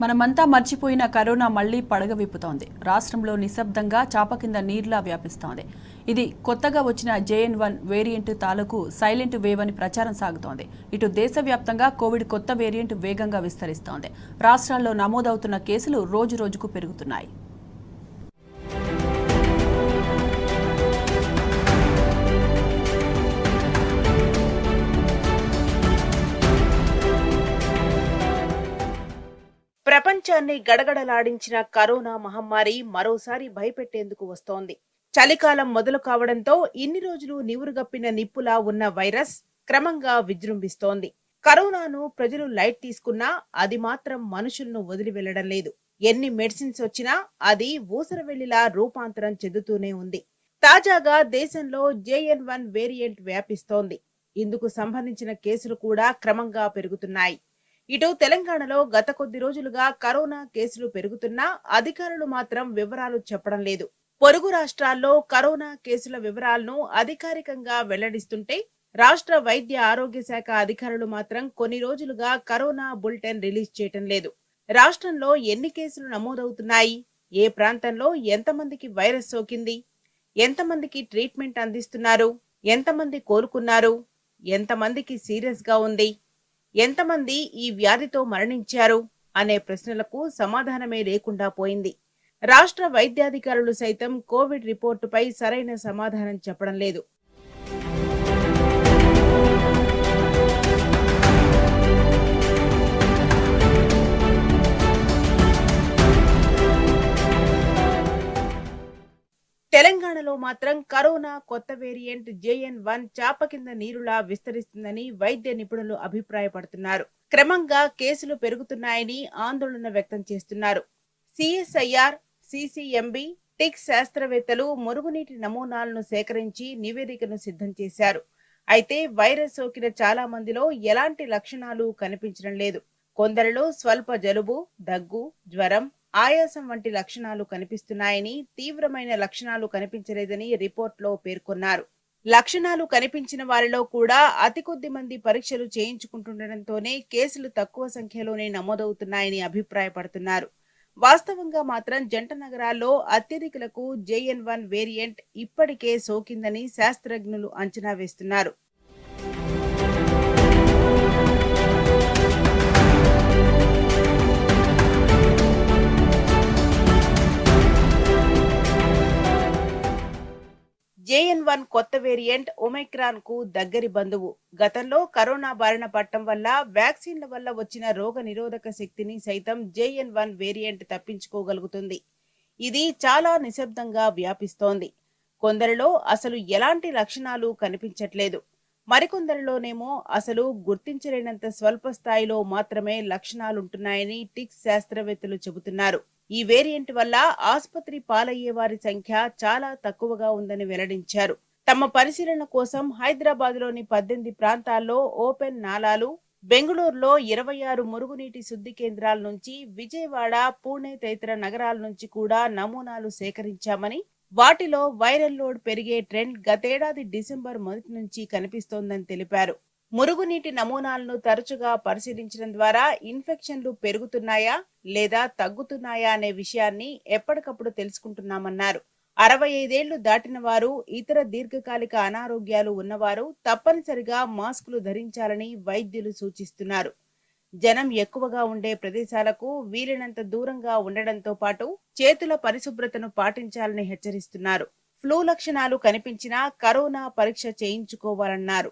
మనమంతా మర్చిపోయిన కరోనా మళ్లీ పడగ విప్పుతోంది. రాష్ట్రంలో నిశ్శబ్దంగా చాప కింద నీర్లా వ్యాపిస్తోంది. ఇది కొత్తగా వచ్చిన JN1 వేరియంట్ తాలూకు సైలెంట్ వేవ్ అని ప్రచారం సాగుతోంది. ఇటు దేశవ్యాప్తంగా కోవిడ్ కొత్త వేరియంట్ వేగంగా విస్తరిస్తోంది. రాష్ట్రాల్లో నమోదవుతున్న కేసులు రోజురోజుకు పెరుగుతున్నాయి. ప్రపంచాన్ని గడగడలాడించిన కరోనా మహమ్మారి మరోసారి భయపెట్టేందుకు వస్తోంది. చలికాలం మొదలు కావడంతో ఇన్ని రోజులు నివురుగప్పిన నిప్పులా ఉన్న వైరస్ క్రమంగా విజృంభిస్తోంది. కరోనాను ప్రజలు లైట్ తీసుకున్నా అది మాత్రం మనుషులను వదిలి వెళ్లడం లేదు. ఎన్ని మెడిసిన్స్ వచ్చినా అది ఊసరవెల్లిలా రూపాంతరం చెందుతూనే ఉంది. తాజాగా దేశంలో JN1 వేరియంట్ వ్యాపిస్తోంది. ఇందుకు సంబంధించిన కేసులు కూడా క్రమంగా పెరుగుతున్నాయి. ఇటు తెలంగాణలో గత కొద్ది రోజులుగా కరోనా కేసులు పెరుగుతున్నా అధికారులు మాత్రం వివరాలు చెప్పడం లేదు. పొరుగు రాష్ట్రాల్లో కరోనా కేసుల వివరాలను అధికారికంగా వెల్లడిస్తుంటే రాష్ట్ర వైద్య ఆరోగ్య శాఖ అధికారులు మాత్రం కొన్ని రోజులుగా కరోనా బులెటిన్ రిలీజ్ చేయటం లేదు. రాష్ట్రంలో ఎన్ని కేసులు నమోదవుతున్నాయి, ఏ ప్రాంతంలో ఎంతమందికి వైరస్ సోకింది, ఎంతమందికి ట్రీట్మెంట్ అందిస్తున్నారు, ఎంతమంది కోలుకున్నారు, ఎంతమందికి సీరియస్ గా ఉంది, ఎంతమంది ఈ వ్యాధితో మరణించారు అనే ప్రశ్నలకు సమాధానమే లేకుండా పోయింది. రాష్ట్ర వైద్యాధికారులు సైతం కోవిడ్ రిపోర్టుపై సరైన సమాధానం చెప్పడం లేదు. తెలంగాణలో మాత్రం కరోనా కొత్త వేరియంట్ JN1 చాప కింద నీరులా విస్తరిస్తుందని వైద్య నిపుణులు అభిప్రాయపడుతున్నారు. క్రమంగా కేసులు పెరుగుతున్నాయని ఆందోళన వ్యక్తం చేస్తున్నారు. CSIR, CCMB, టిక్ శాస్త్రవేత్తలు మురుగునీటి నమూనాలను సేకరించి నివేదికను సిద్ధం చేశారు. అయితే వైరస్ సోకిన చాలా మందిలో ఎలాంటి లక్షణాలు కనిపించడం లేదు. కొందరిలో స్వల్ప జలుబు, దగ్గు, జ్వరం, ఆయాసం వంటి లక్షణాలు కనిపిస్తున్నాయని, తీవ్రమైన లక్షణాలు కనిపించలేదని రిపోర్ట్లో పేర్కొన్నారు. లక్షణాలు కనిపించిన వారిలో కూడా అతి కొద్ది మంది పరీక్షలు చేయించుకుంటుండటంతోనే కేసులు తక్కువ సంఖ్యలోనే నమోదవుతున్నాయని అభిప్రాయపడుతున్నారు. వాస్తవంగా మాత్రం జంట నగరాల్లో అత్యధికులకు JN1 వేరియంట్ ఇప్పటికే సోకిందని శాస్త్రజ్ఞులు అంచనా వేస్తున్నారు. JN1 కొత్త వేరియంట్ ఒమైక్రాన్ కు దగ్గరి బంధువు. గతంలో కరోనా బారిన పట్టడం వల్ల వ్యాక్సిన్ల వల్ల వచ్చిన రోగ నిరోధక శక్తిని సైతం JN1 వేరియంట్ తప్పించుకోగలుగుతుంది. ఇది చాలా నిశ్శబ్దంగా వ్యాపిస్తోంది. కొందరిలో అసలు ఎలాంటి లక్షణాలు కనిపించట్లేదు. మరికొందరిలోనేమో అసలు గుర్తించలేనంత స్వల్ప స్థాయిలో మాత్రమే లక్షణాలుంటున్నాయని టిక్ శాస్త్రవేత్తలు చెబుతున్నారు. ఈ వేరియంట్ వల్ల ఆసుపత్రి పాలయ్యే వారి సంఖ్య చాలా తక్కువగా ఉందని వెల్లడించారు. తమ పరిశీలన కోసం హైదరాబాద్లోని 18 ప్రాంతాల్లో ఓపెన్ నాలాలు, బెంగళూరులో 26 మురుగునీటి శుద్ధి కేంద్రాల నుంచి, విజయవాడ, పూణే తదితర నగరాల నుంచి కూడా నమూనాలు సేకరించామని, వాటిలో వైరల్ లోడ్ పెరిగే ట్రెండ్ గతేడాది డిసెంబర్ మొదటి నుంచి కనిపిస్తోందని తెలిపారు. మురుగునీటి నమూనాలను తరచుగా పరిశీలించడం ద్వారా ఇన్ఫెక్షన్లు పెరుగుతున్నాయా లేదా తగ్గుతున్నాయా అనే విషయాన్ని ఎప్పటికప్పుడు తెలుసుకుంటున్నామన్నారు. 65 ఏళ్లు దాటిన వారు, ఇతర దీర్ఘకాలిక అనారోగ్యాలు ఉన్నవారు తప్పనిసరిగా మాస్కులు ధరించాలని వైద్యులు సూచిస్తున్నారు. జనం ఎక్కువగా ఉండే ప్రదేశాలకు వీలైనంత దూరంగా ఉండడంతో పాటు చేతుల పరిశుభ్రతను పాటించాలని హెచ్చరిస్తున్నారు. ఫ్లూ లక్షణాలు కనిపించినా కరోనా పరీక్ష చేయించుకోవాలన్నారు.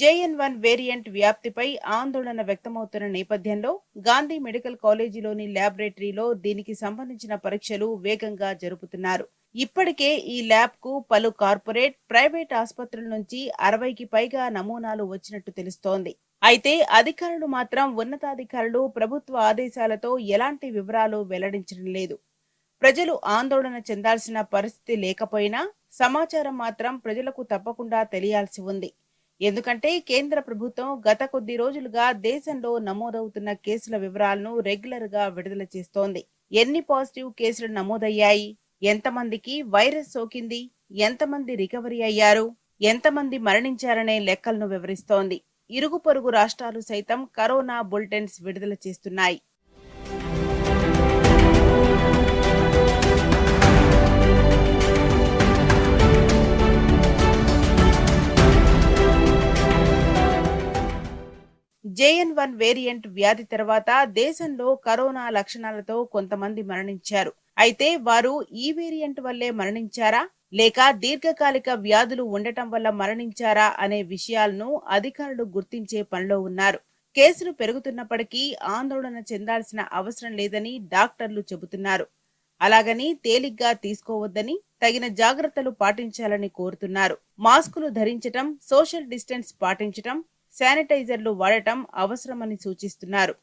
JN1 వేరియంట్ వ్యాప్తిపై ఆందోళన వ్యక్తమవుతున్న నేపథ్యంలో గాంధీ మెడికల్ కాలేజీలోని ల్యాబొరేటరీలో దీనికి సంబంధించిన పరీక్షలు వేగంగా జరుపుతున్నారు. ఇప్పటికే ఈ ల్యాబ్ కు పలు కార్పొరేట్, ప్రైవేట్ ఆసుపత్రుల నుంచి 60కి పైగా నమూనాలు వచ్చినట్టు తెలుస్తోంది. అయితే అధికారులు మాత్రం ఉన్నతాధికారులు ప్రభుత్వ ఆదేశాలతో ఎలాంటి వివరాలు వెల్లడించడం లేదు. ప్రజలు ఆందోళన చెందాల్సిన పరిస్థితి లేకపోయినా సమాచారం మాత్రం ప్రజలకు తప్పకుండా తెలియాల్సి ఉంది. ఎందుకంటే కేంద్ర ప్రభుత్వం గత కొద్ది రోజులుగా దేశంలో నమోదవుతున్న కేసుల వివరాలను రెగ్యులర్ గా విడుదల చేస్తోంది. ఎన్ని పాజిటివ్ కేసులు నమోదయ్యాయి, ఎంతమందికి వైరస్ సోకింది, ఎంతమంది రికవరీ అయ్యారు, ఎంతమంది మరణించారనే లెక్కలను వివరిస్తోంది. ఇరుగు పొరుగు రాష్ట్రాలు సైతం కరోనా బులెటిన్స్ విడుదల చేస్తున్నాయి. JN1 వేరియంట్ వ్యాధి తర్వాత దేశంలో కరోనా లక్షణాలతో కొంతమంది మరణించారు. అయితే వారు ఈ వేరియంట్ వల్లే మరణించారా లేక దీర్ఘకాలిక వ్యాధులు ఉండటం వల్ల మరణించారా అనే విషయాలను అధికారులు గుర్తించే పనిలో ఉన్నారు. కేసులు పెరుగుతున్నప్పటికీ ఆందోళన చెందాల్సిన అవసరం లేదని డాక్టర్లు చెబుతున్నారు. అలాగని తేలిగ్గా తీసుకోవద్దని, తగిన జాగ్రత్తలు పాటించాలని కోరుతున్నారు. మాస్కులు ధరించటం, సోషల్ డిస్టెన్స్ పాటించటం, శానిటైజర్లు వాడటం అవసరమని సూచిస్తున్నారు.